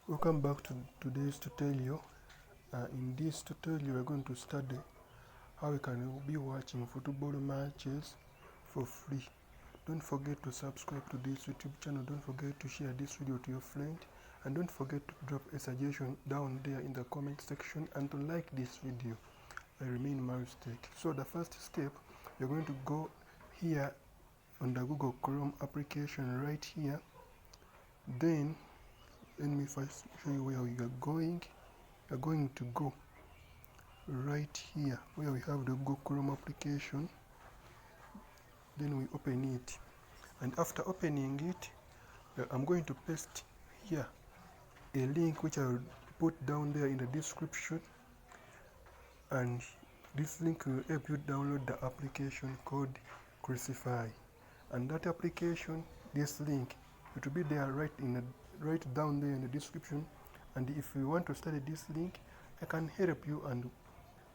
Welcome back to today's tutorial. In this tutorial we're going to study how you can be watching football matches for free. Don't forget to subscribe to this YouTube channel, don't forget to share this video to your friend, and don't forget to drop a suggestion down there in the comment section and to like this video. I remain Maristek. So the first step, you're going to go here on the Google Chrome application right here. Then let me first show you where we are going. We are going to go right here where we have the Google Chrome application. Then we open it, and after opening it, I'm going to paste here a link which I will put down there in the description, and this link will help you download the application called Crucify. And that application, this link, it will be there right down there in the description. And if you want to study this link, I can help you and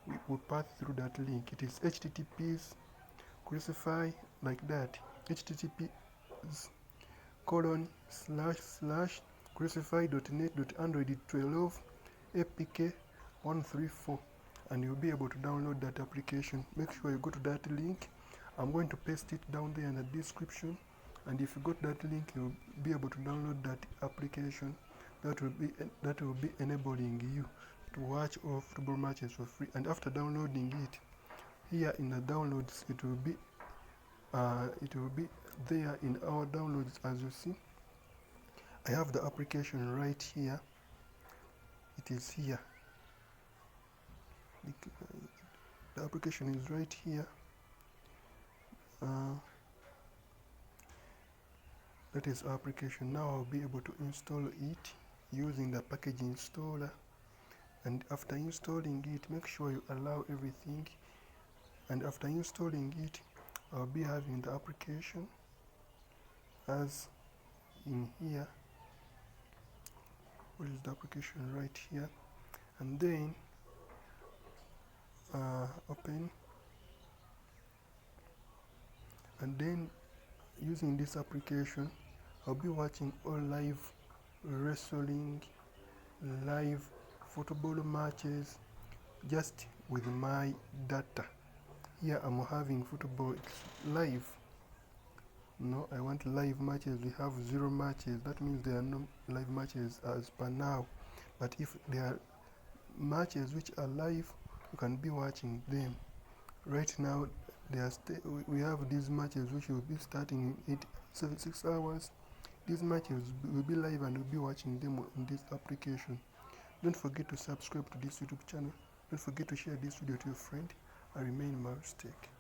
we will pass through that link. It is https crucify like that, http://crucify.net.android12 apk134, and you'll be able to download that application. Make sure you go to that link. I'm going to paste it down there in the description, and if you got that link, you'll be able to download that application. That will be enabling you to watch all football matches for free. And after downloading it, here in the downloads, it will be there in our downloads. As you see, I have the application right here. It is here. The application is right here. That is our application. Now I'll be able to install it using the package installer. And after installing it, make sure you allow everything. And after installing it, I'll be having the application as in here. What is the application right here? And then open, and then using this application, I'll be watching all live wrestling, live football matches just with my data. Here I'm having football, it's live. No, I want live matches. We have 0 matches. That means there are no live matches as per now. But if there are matches which are live, you can be watching them. Right now, we have these matches which will be starting in 6 hours. These matches will be live and we'll be watching them on this application. Don't forget to subscribe to this YouTube channel. Don't forget to share this video to your friend. I remain Maristek.